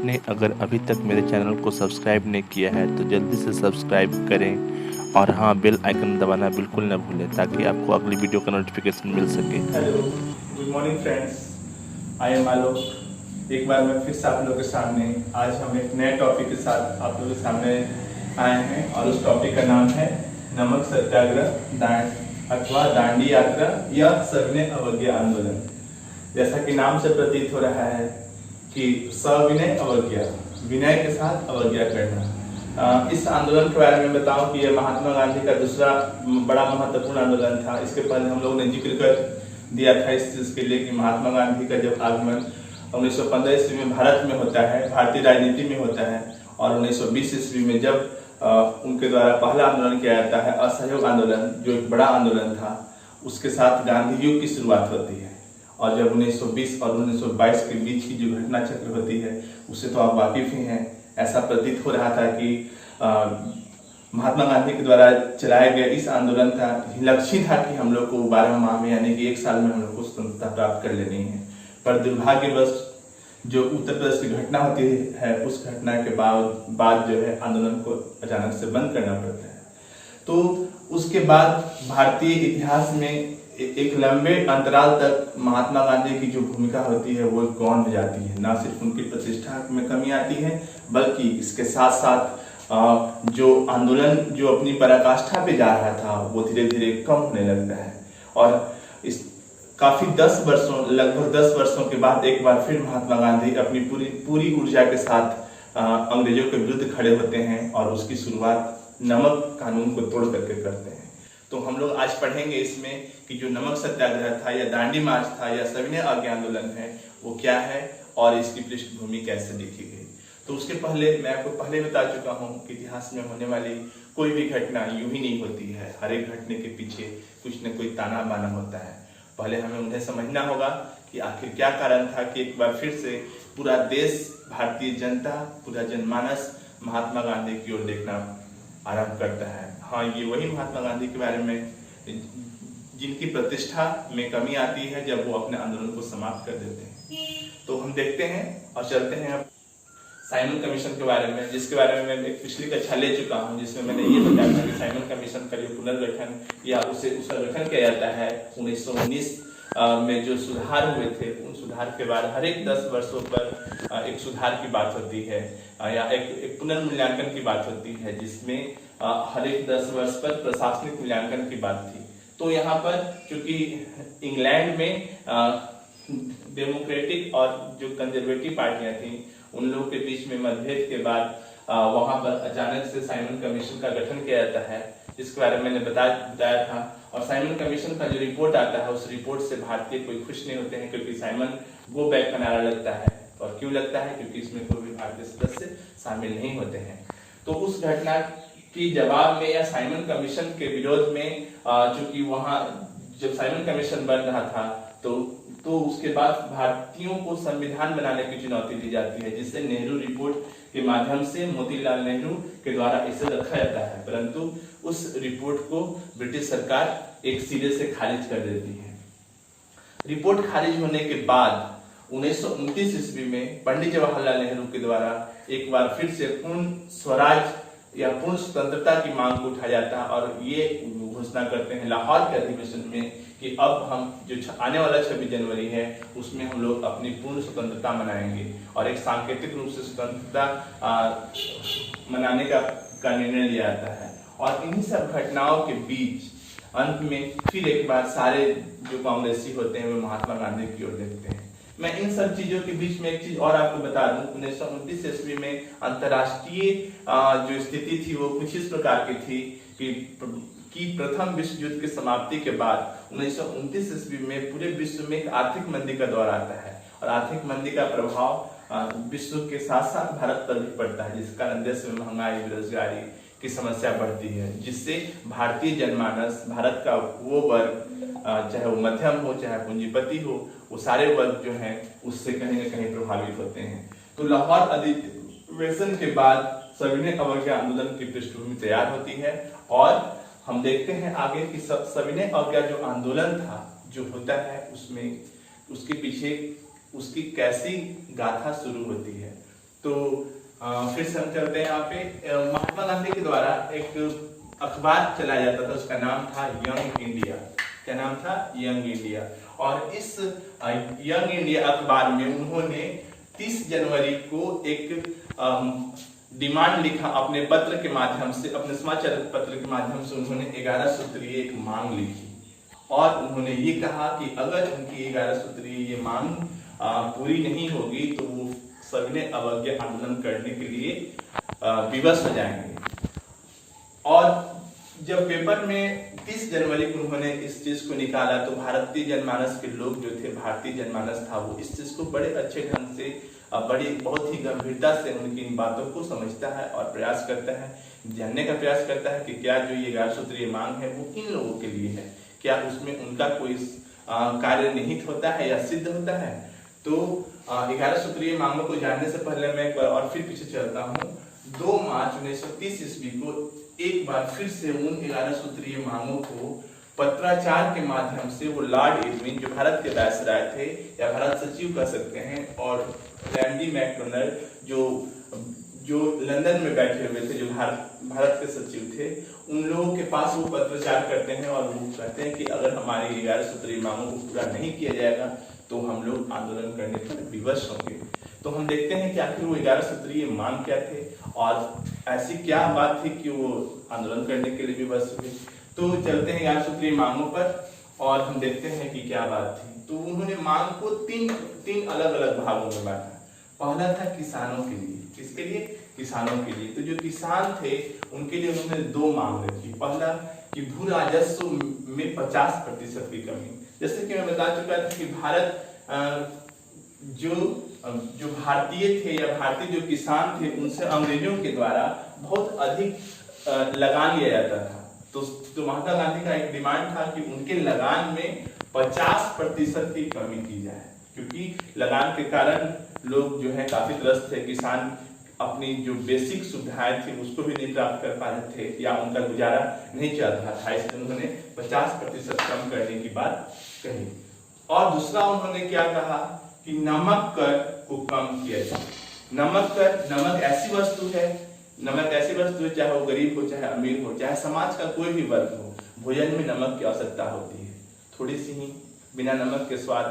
आपने अगर अभी तक मेरे चैनल को सब्सक्राइब नहीं किया है तो जल्दी से सब्सक्राइब करें और हाँ, बेल आइकन दबाना बिल्कुल न भूलें ताकि आपको अगली वीडियो का नोटिफिकेशन मिल सके। Hello, good morning friends. I am Alok. एक बार मैं फिर से आप लोगों के सामने आज हम एक नए टॉपिक के साथ आप लोगों के सामने आए हैं और उस टॉपिक का नाम है नमक सत्याग्रह अथवा दांडी यात्रा या सविनय अवज्ञा आंदोलन। जैसा कि नाम से प्रतीत हो रहा है कि सविनय अवज्ञा, विनय के साथ अवज्ञा करना। इस आंदोलन के बारे में बताऊं कि यह महात्मा गांधी का दूसरा बड़ा महत्वपूर्ण आंदोलन था। इसके पहले हम लोग ने जिक्र कर दिया था इस चीज के लिए कि महात्मा गांधी का जब आगमन 1915 ईस्वी में भारत में होता है, भारतीय राजनीति में होता है, और 1920 ईस्वी में जब उनके द्वारा पहला आंदोलन किया जाता है असहयोग आंदोलन, जो एक बड़ा आंदोलन था, उसके साथ गांधी युग की शुरुआत होती है। और जब 1920 और 1922 के बीच की जो घटना चक्र होती है उससे तो आप वाकिफ ही हैं। ऐसा प्रतीत हो रहा था कि महात्मा गांधी के द्वारा चलाए गए इस आंदोलन का लक्ष्य था कि हम लोग को 12 माह में यानी कि 1 साल में हम लोग को स्वतंत्रता प्राप्त कर लेनी है। पर दुर्भाग्यवश जो उत्तर प्रदेश की घटना होती है उस घटना के बाद जो है आंदोलन को अचानक से बंद करना पड़ता है। तो उसके बाद भारतीय इतिहास में एक लंबे अंतराल तक महात्मा गांधी की जो भूमिका होती है वो गौण हो जाती है। न सिर्फ उनकी प्रतिष्ठा में कमी आती है बल्कि इसके साथ साथ जो आंदोलन जो अपनी पराकाष्ठा पे जा रहा था वो धीरे धीरे कम होने लगता है। और इस काफी लगभग 10 वर्षों के बाद एक बार फिर महात्मा गांधी अपनी पूरी ऊर्जा के साथ अंग्रेजों के विरुद्ध खड़े होते हैं और उसकी शुरुआत नमक कानून को तोड़ करके करते हैं। तो हम लोग आज पढ़ेंगे इसमें कि जो नमक सत्याग्रह था या दांडी मार्च था या सविनय अवज्ञा आंदोलन है वो क्या है और इसकी पृष्ठभूमि कैसे लिखी गई। तो उसके पहले मैं आपको पहले बता चुका हूँ कि इतिहास में होने वाली कोई भी घटना यूं ही नहीं होती है। हर एक घटने के पीछे कुछ न कोई ताना बाना होता है। पहले हमें उन्हें समझना होगा कि आखिर क्या कारण था कि एक बार फिर से पूरा देश, भारतीय जनता, पूरा जनमानस महात्मा गांधी की ओर देखना आरंभ करता है। हाँ, ये वही महात्मा गांधी के बारे में जिनकी प्रतिष्ठा में कमी आती है जब वो अपने आंदोलन को समाप्त कर देते हैं। तो हम देखते हैं और चलते हैं अब साइमन कमीशन के बारे में, जिसके बारे में मैं एक पिछली कक्षा ले चुका हूं, जिसमें मैंने ये बताया था कि साइमन कमीशन का जो पुनर्गठन या उसका गठन किया जाता है 1919 में जो सुधार हुए थे उन सुधार के बाद हर एक 10 वर्षों पर एक सुधार की बात होती है या एक पुनर्मूल्यांकन की बात होती है, जिसमें हर एक 10 वर्ष पर प्रशासनिक मूल्यांकन की बात थी। तो यहाँ पर चूंकि इंग्लैंड में डेमोक्रेटिक और जो कंजर्वेटिव पार्टियां थी उन लोगों के बीच में मतभेद के बाद वहां पर अचानक से साइमन कमीशन का गठन किया जाता है, जिसके बारे में मैंने बताया था। और साइमन कमीशन का जो रिपोर्ट आता है उस रिपोर्ट से भारतीय कोई खुश नहीं होते हैं, क्योंकि साइमन गो बैक का नारा लगता है। और क्यों लगता है? क्योंकि इसमें कोई भी भारतीय सदस्य शामिल नहीं होते हैं। तो उस घटना की जवाब में या साइमन कमीशन के विरोध में चूंकि वहां जब साइमन कमीशन बन रहा था तो उसके बाद भारतीयों को संविधान बनाने की चुनौती दी जाती है, जिससे नेहरू रिपोर्ट के माध्यम से मोतीलाल नेहरू के द्वारा इसे रखा जाता है। परंतु उस रिपोर्ट को ब्रिटिश सरकार एक सिरे से खारिज कर देती है। रिपोर्ट खारिज होने के बाद 1929 ईस्वी में पंडित जवाहरलाल नेहरू के द्वारा एक बार फिर से पूर्ण स्वराज या पूर्ण स्वतंत्रता की मांग को उठाया जाता है और ये घोषणा करते हैं लाहौर के अधिवेशन में कि अब हम जो आने वाला 26 जनवरी है उसमें हम लोग अपनी पूर्ण स्वतंत्रता मनाएंगे और एक सांकेतिक रूप से स्वतंत्रता मनाने का निर्णय लिया जाता है। और इन्हीं सब घटनाओं के बीच अंत में फिर एक बार सारे जो कांग्रेसी होते हैं वे महात्मा गांधी की ओर देखते हैं। मैं इन सब चीजों के बीच में एक चीज और आपको बता दूं, 1929 ईस्वी में अंतर्राष्ट्रीय जो स्थिति थी वो कुछ इस प्रकार की थी कि प्रथम विश्व युद्ध की समाप्ति के बाद 1929 ईस्वी में पूरे विश्व में एक आर्थिक मंदी का दौर आता है और आर्थिक मंदी का प्रभाव विश्व के साथ साथ भारत पर भी पड़ता है, जिस कारण देश में महंगाई, बेरोजगारी की समस्या बढ़ती है, जिससे भारतीय जनमानस, भारत का वो वर्ग, चाहे वो मध्यम हो चाहे पूंजीपति हो, वो सारे वर्ग जो हैं उससे कहीं न कहीं प्रभावित होते हैं। तो लाहौर अधिवेशन के बाद सविनय अवज्ञा आंदोलन की पृष्ठभूमि तैयार होती है और हम देखते हैं आगे कि सविनय अवज्ञा जो आंदोलन था जो होता है उसमें उसके पीछे उसकी कैसी गाथा शुरू होती है। तो फिर से हम चलते हैं यहाँ पे। महात्मा गांधी के द्वारा एक अखबार चलाया जाता था, उसका नाम था यंग इंडिया। क्या नाम था? Young India. और इस यंग इंडिया अखबार में उन्होंने 30 जनवरी को एक डिमांड लिखा अपने पत्र के माध्यम से, अपने समाचार पत्र के माध्यम से उन्होंने 11 सूत्रीय एक मांग लिखी और उन्होंने ये कहा कि अगर उनकी 11 सूत्रीय ये मांग पूरी नहीं होगी तो वो सविनय अवज्ञा आंदोलन करने के लिए विवश हो जाएंगे। और जब पेपर में 30 जनवरी को उन्होंने इस चीज को निकाला तो भारतीय जनमानस के लोग जो थे, भारतीय जनमानस था, वो इस चीज को बड़े अच्छे ढंग से, बड़ी बहुत ही गंभीरता से उनकी इन बातों को समझता है और प्रयास करता है, जानने का प्रयास करता है कि क्या जो ये 11 सूत्रीय मांग है वो किन लोगों के लिए है, क्या उसमें उनका कोई कार्य निहित होता है या सिद्ध होता है। तो 11 सूत्रीय मांगों को जानने से पहले मैं एक बार और फिर पीछे चलता हूँ। 2 मार्च 1930 ईस्वी को एक बार फिर से उन 11 सूत्रीय मांगों को पत्राचार के माध्यम से वो लॉर्ड इरविन, जो भारत के वायसराय थे या भारत सचिव कह सकते हैं, और रैंडी मैकडोनाल्ड जो लंदन में बैठे हुए थे, जो भारत के सचिव थे, उन लोगों के पास वो पत्राचार करते हैं और वो कहते हैं कि अगर हमारी 11 सूत्रीय मांगों को पूरा नहीं किया जाएगा तो हम लोग आंदोलन करने पर विवश होंगे। तो हम देखते हैं कि आखिर वो 11 सूत्रीय मांग क्या थे और ऐसी क्या बात थी कि वो आंदोलन करने के लिए विवश हुए। तो चलते हैं 11 सूत्रीय मांगों पर और हम देखते हैं कि क्या बात थी। तो उन्होंने मांग को तीन अलग अलग भागों में बांटा। पहला था किसानों के लिए। किसके लिए? किसानों के लिए। तो जो किसान थे उनके लिए उन्होंने 2 मांग रखी। पहला कि भू राजस्व में 50% की कमी। जैसे कि मैं बता चुका था कि भारत जो भारतीय थे या भारतीय जो किसान थे उनसे अंग्रेजों के द्वारा बहुत अधिक लगान लिया जाता था। तो महात्मा गांधी का एक डिमांड था कि उनके लगान में 50% की कमी की जाए, क्योंकि लगान के कारण लोग जो है काफी त्रस्त थे। किसान अपनी जो बेसिक सुविधाएं थी उसको भी नहीं प्राप्त कर पा रहे थे या उनका गुजारा नहीं चल रहा था, इसलिए उन्होंने 50% कम करने की बात कही। और दूसरा उन्होंने क्या कहा कि नमक कर को कम किया जाए। नमक ऐसी वस्तु है, चाहे वो गरीब हो, चाहे अमीर हो, चाहे समाज का कोई भी वर्ग हो, भोजन में नमक की आवश्यकता होती है। थोड़ी सी ही, बिना नमक के स्वाद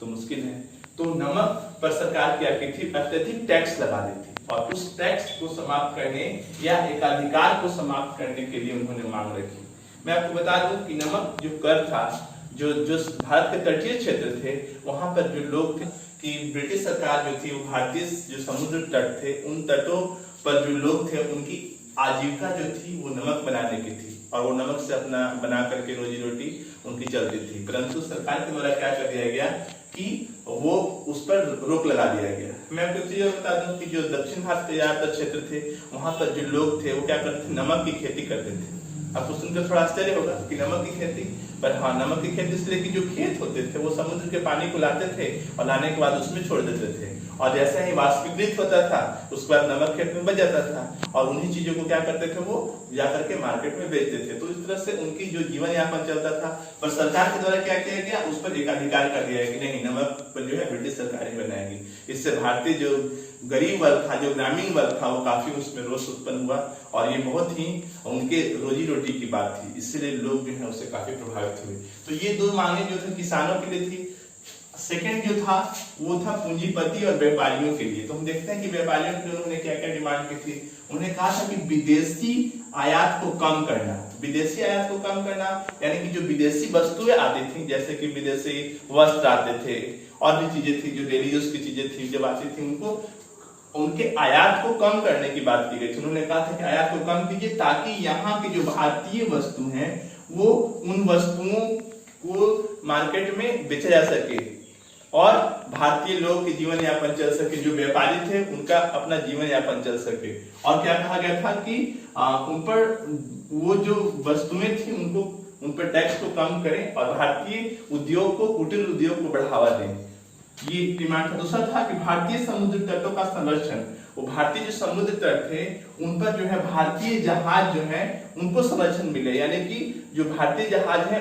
तो मुश्किल है। तो नमक पर सरकार क्या की थी? अत्यधिक टैक्स लगा दी थी और उस टैक्स को समाप्त करने या एकाधिकार को समाप्त करने के लिए उन्होंने मांग रखी। मैं आपको बता दूं कि नमक जो कर था, जो भारत के तटीय क्षेत्र थे वहां पर जो लोग थे कि ब्रिटिश सरकार जो थी वो भारतीय जो समुद्र तट थे उन तटों पर जो लोग थे उनकी आजीविका जो थी वो नमक बनाने की थी और वो नमक से अपना बना करके रोजी रोटी उनकी चलती थी। परंतु सरकार के द्वारा क्या कर दिया गया कि वो उस पर रोक लगा दिया गया। मैं आपको चीज बता दूं कि जो दक्षिण भारत के ज्यादातर क्षेत्र थे वहां पर जो लोग थे वो क्या करते थे? नमक की खेती करते थे। आपको सुनकर थोड़ा आश्चर्य होगा कि नमक की खेती, पर हाँ, नमक की खेती इसलिए कि जो खेत होते थे वो समुद्र के पानी को लाते थे और लाने के बाद उसमें छोड़ देते थे और जैसे ही वाष्पीकृत होता था उसके बाद नमक खेत में बच जाता था और उन्हीं चीजों को क्या करते थे? वो जाकर के मार्केट में बेचते थे। तो इस तरह से उनकी जो जीवन यापन चलता था। पर सरकार के द्वारा क्या किया गया? उस पर एकाधिकार कर दिया कि नहीं, नमक पर जो है ब्रिटिश सरकार ही बनाएगी। इससे भारतीय जो गरीब वर्ग था, जो ग्रामीण वर्ग था, वो काफी उसमें रोष उत्पन्न हुआ और ये बहुत ही उनके रोजी रोटी की बात थी, इसलिए लोग जो है उससे काफी प्रभावित हुए। तो ये 2 मांगे जो थे किसानों के लिए थी। सेकंड जो था वो था पूंजीपति और व्यापारियों के लिए। तो हम देखते हैं कि व्यापारियों के लिए उन्होंने क्या क्या डिमांड की थी। उन्होंने कहा था कि विदेशी आयात को कम करना। विदेशी आयात को कम करना यानी कि जो विदेशी वस्तुएं आती थी, जैसे कि विदेशी वस्त्र आते थे और भी चीजें थी, जो डेली यूज की चीजें थी जब आती थी, उनके आयात को कम करने की बात की गई थी। उन्होंने कहा था कि आयात को कम कीजिए ताकि यहाँ की जो भारतीय वस्तु हैं वो उन वस्तुओं को मार्केट में बेचा जा सके और भारतीय लोग के जीवन यापन चल सके, जो व्यापारी थे उनका अपना जीवन यापन चल सके। और क्या कहा गया था कि उन पर वो जो वस्तुएं थी उन पर टैक्स को कम करें और भारतीय उद्योग को, कुटीर उद्योग को बढ़ावा दें। ये डिमांड था। दूसरा था कि भारतीय समुद्र तटों का संरक्षण, वो भारतीय जो समुद्र तट थे उन पर जो है भारतीय जहाज जो है उनको संरक्षण मिले, यानी कि जो भारतीय जहाज है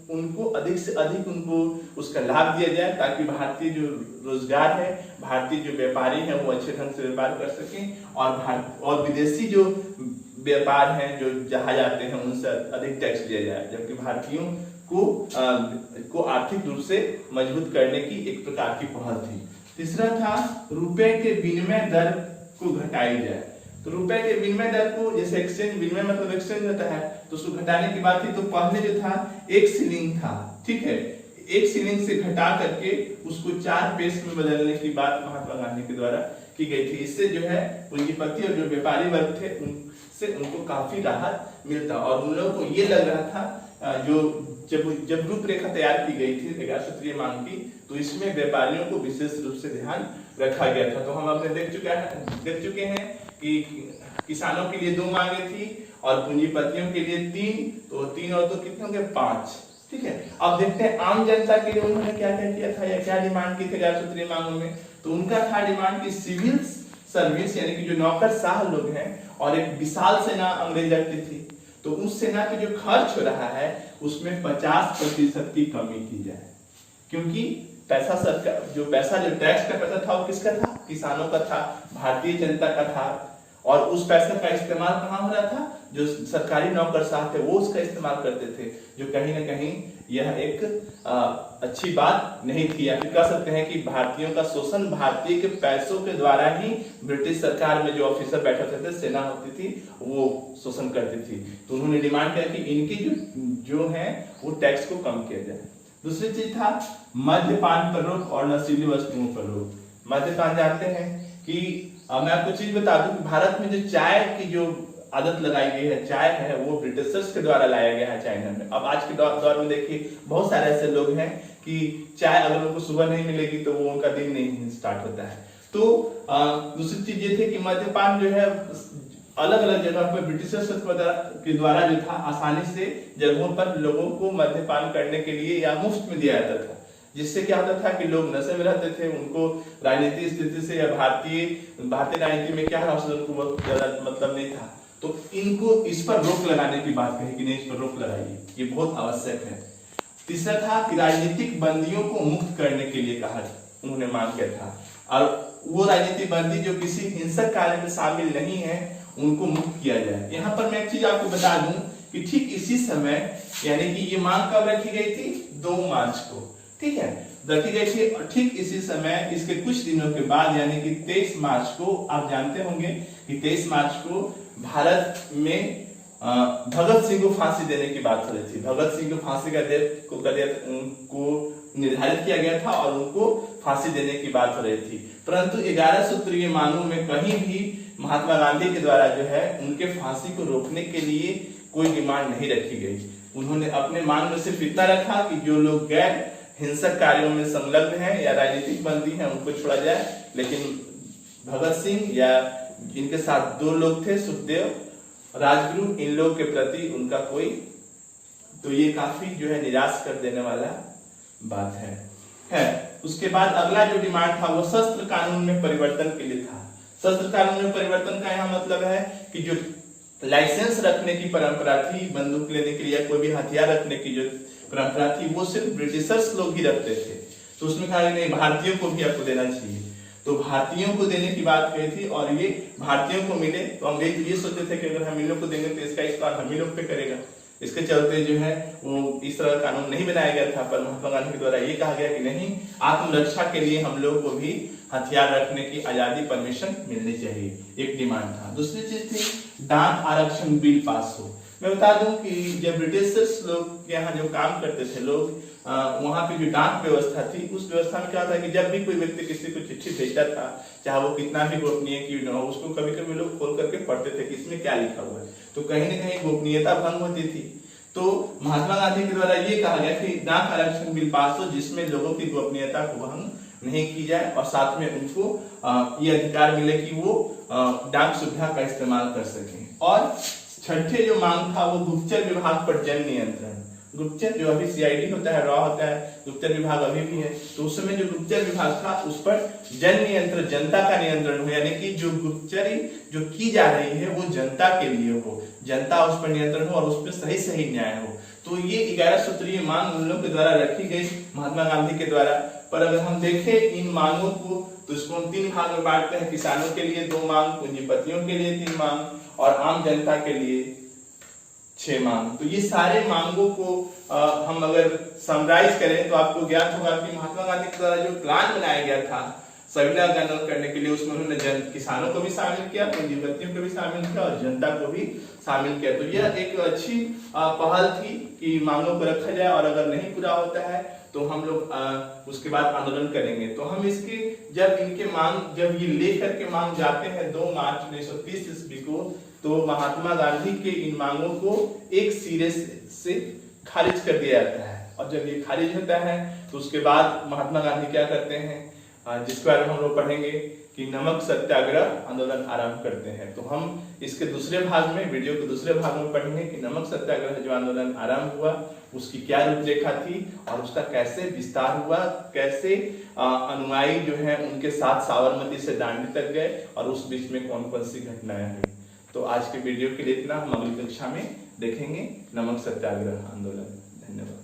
उनको अधिक से अधिक उनको उसका लाभ दिया जाए, ताकि भारतीय जो रोजगार है, भारतीय जो व्यापारी हैं वो अच्छे ढंग से व्यापार कर सकें, और विदेशी जो व्यापार हैं जो जहाज आते हैं उनसे अधिक टैक्स लिया जाए, जबकि भारतीयों को आर्थिक रूप से मजबूत करने की एक प्रकार की पहल थी। तीसरा था रुपए के विनिमय दर को घटाई जाए। तो रुपए के विनिमय दर को, जैसे एक्सचेंज विनिमय मतलब एक्सचेंज होता है, तो उसको घटाने की बात थी। तो पहले जो था 1 शिलिंग था, ठीक है, 1 शिलिंग से घटा करके उसको 4 पैसे में बदलने की बात महात्मा गांधी के द्वारा की गई थी। इससे जो है पूंजीपति और जो व्यापारी वर्ग थे उनसे उनको काफी राहत मिलता, और उन लोगों को ये लग रहा था जो जब रूपरेखा तैयार की गई थी 11 सूत्रीय मांग की, तो इसमें व्यापारियों को विशेष रूप से ध्यान रखा गया था। तो हम अपने देख चुके हैं कि किसानों के लिए 2 मांगे थी और पूंजीपतियों के लिए 3, तो 3 और 2 कितने होंगे 5, ठीक है। अब देखते हैं आम जनता के लिए उन्होंने क्या क्या किया था या क्या डिमांड की थी 11 सूत्रीय मांगों में। तो उनका था डिमांड की सिविल सर्विस, यानी कि जो नौकरशाह लोग हैं, और एक विशाल सेना अंग्रेज रखती थी, तो उस सेना पे जो खर्च हो रहा है उसमें 50% की कमी की जाए, क्योंकि पैसा सरकार जो टैक्स का पैसा था वो किसका था, किसानों का था, भारतीय जनता का था, और उस पैसे का इस्तेमाल कहाँ हो रहा था, जो सरकारी नौकरशाह थे वो उसका इस्तेमाल करते थे, जो कहीं ना कहीं यह एक अच्छी बात नहीं थी, या फिर कह सकते हैं कि भारतीयों का शोषण भारतीय के पैसों के द्वारा ही ब्रिटिश सरकार में जो ऑफिसर बैठे होते थे, सेना होती थी, वो शोषण करती थी। तो उन्होंने डिमांड किया कि इनकी जो है वो टैक्स को कम किया जाए। दूसरी चीज था मद्यपान पर रोक और नशीली वस्तुओं पर रोक। मद्यपान जानते हैं कि मैं आपको चीज बता दूं कि भारत में जो चाय की जो आदत लगाई गई है, चाय है, वो ब्रिटिशर्स के द्वारा लाया गया है चाइना में। अब आज के दौर में देखिए बहुत सारे ऐसे लोग हैं कि चाय अगर उनको सुबह नहीं मिलेगी तो वो उनका दिन नहीं स्टार्ट होता है। तो दूसरी चीज ये थी कि मद्यपान जो है अलग अलग जगह पर ब्रिटिशर्स के द्वारा जो था आसानी से जगहों पर लोगों को मद्यपान करने के लिए या मुफ्त में दिया जाता था, जिससे क्या होता था कि लोग नशे में रहते थे, उनको राजनीतिक स्थिति से या भारतीय राजनीति में क्या है उनको बहुत ज्यादा मतलब नहीं था। तो इनको इस पर रोक लगाने की बात कही कि नहीं, इस पर रोक लगाइए, ये बहुत आवश्यक है। तीसरा था कि राजनीतिक बंदियों को मुक्त करने के लिए कहा, उन्होंने मांग किया था, और वो राजनीतिक बंदी जो किसी हिंसक कार्य में शामिल नहीं है उनको मुक्त किया जाए। यहाँ पर मैं एक चीज आपको बता दूं कि ठीक इसी समय, यानी कि ये मांग कब रखी गई थी, 2 मार्च को, ठीक है, रखी गई थी। और ठीक इसी समय इसके कुछ दिनों के बाद यानी कि 23 मार्च को, आप जानते होंगे कि 23 मार्च को भारत में भगत सिंह को फांसी देने की बात हो रही थी। भगत सिंह को फांसी का डेट को निर्धारित किया गया था और उनको फांसी देने की बात हो रही थी, परंतु 11 सूत्रीय मांगों में कहीं भी महात्मा गांधी के द्वारा जो है उनके फांसी को रोकने के लिए कोई डिमांड नहीं रखी गई। उन्होंने अपने मांग में सिर्फ इतना रखा कि जो लोग गैर हिंसक कार्यों में संलग्न हैं या राजनीतिक बंदी हैं उनको छोड़ा जाए, लेकिन भगत सिंह या इनके साथ 2 लोग थे, सुखदेव, राजगुरु, इन लोग के प्रति उनका कोई, तो ये काफी जो है निराश कर देने वाला बात है। उसके बाद अगला जो डिमांड था वो शस्त्र कानून में परिवर्तन के लिए था। शस्त्र कानून में परिवर्तन का यहाँ मतलब है कि जो लाइसेंस रखने की परंपरा थी, बंदूक लेने के लिए कोई भी हथियार रखने की जो परंपरा थी, वो सिर्फ ब्रिटिशर्स लोग ही रखते थे। तो उसमें कहा नहीं, भारतीयों को भी आपको देना चाहिए। तो भारतीयों को देने की बात कही थी, और ये भारतीयों को मिले। तो अंग्रेज ये सोचते थे कि अगर हम इन लोग को देंगे तो इसका इस्तेमाल हम ही लोग पे करेगा। इसके चलते जो है वो इस तरह का कानून नहीं बनाया गया था, पर महात्मा गांधी के द्वारा ये कहा गया कि नहीं, आत्मरक्षा के लिए हम लोग को भी हथियार रखने की आजादी, परमिशन मिलनी चाहिए, एक डिमांड था। दूसरी चीज थी डाक आरक्षण बिल पास हो। मैं बता दूं कि जब ब्रिटिशर्स लोग यहाँ जो काम करते थे लोग, वहां पे जो डाक व्यवस्था थी, उस व्यवस्था में क्या था कि जब भी कोई व्यक्ति किसी को चिट्ठी भेजता था, चाहे वो कितना भी गोपनीय क्यों न हो, उसको कभी कभी लोग खोल करके पढ़ते थे कि इसमें क्या लिखा हुआ है, तो कहीं ना कहीं गोपनीयता भंग होती थी। तो महात्मा गांधी के द्वारा ये कहा गया कि डाक आरक्षण बिल पास हो, जिसमें लोगों की गोपनीयता को भंग नहीं की जाए, और साथ में उनको ये अधिकार मिले कि वो डाक सुविधा का इस्तेमाल कर सकें। और छठे जो मांग था वो गुप्तचर विभाग पर जन नियंत्रण। गुप्तचर जो अभी सीआईडी होता है, रॉ होता है, गुप्तचर विभाग अभी भी है, तो उस समय जो गुप्तचर विभाग था उस पर जन नियंत्रण, जनता का नियंत्रण हो, यानी कि जो गुप्तचरी जो की जा रही है वो जनता के लिए हो, जनता उस पर नियंत्रण हो और उस पर सही सही न्याय हो। तो ये 11 सूत्रीय मांग उन लोगों के द्वारा रखी गई, महात्मा गांधी के द्वारा। पर अगर हम देखें इन मांगों को तो इसको हम 3 भाग में बांटते हैं। किसानों के लिए 2 मांग, पूंजीपतियों के लिए 3 मांग और आम जनता के लिए 6 मांग। तो ये सारे मांगों को हम अगर समराइज करें तो आपको ज्ञात होगा कि महात्मा गांधी के द्वारा जो प्लान बनाया गया था संविधान का आंदोलन करने के लिए, उसमें उन्होंने किसानों को भी शामिल किया, पूंजीपतियों को भी शामिल किया और जनता को भी शामिल किया। तो यह एक अच्छी पहल थी कि मांगों को रखा जाए और अगर नहीं पूरा होता है तो हम लोग उसके बाद आंदोलन करेंगे। तो हम इसके जब ये लेकर के मांग जाते हैं 2 मार्च 1930 ईस्वी को, तो महात्मा गांधी के इन मांगों को एक सिरे से खारिज कर दिया जाता है। और जब ये खारिज होता है तो उसके बाद महात्मा गांधी क्या करते हैं, जिसके बारे में हम लोग पढ़ेंगे कि नमक सत्याग्रह आंदोलन आरंभ करते हैं। तो हम इसके दूसरे भाग में, वीडियो के दूसरे भाग में पढ़ेंगे कि नमक सत्याग्रह जो आंदोलन आरंभ हुआ उसकी क्या रूपरेखा थी और उसका कैसे विस्तार हुआ, कैसे अनुयायी जो है उनके साथ साबरमती से दांडी तक गए और उस बीच में कौन कौन सी घटनाएं हुई। तो आज के वीडियो के लिए इतना, हम अगली कक्षा में देखेंगे नमक सत्याग्रह आंदोलन। धन्यवाद।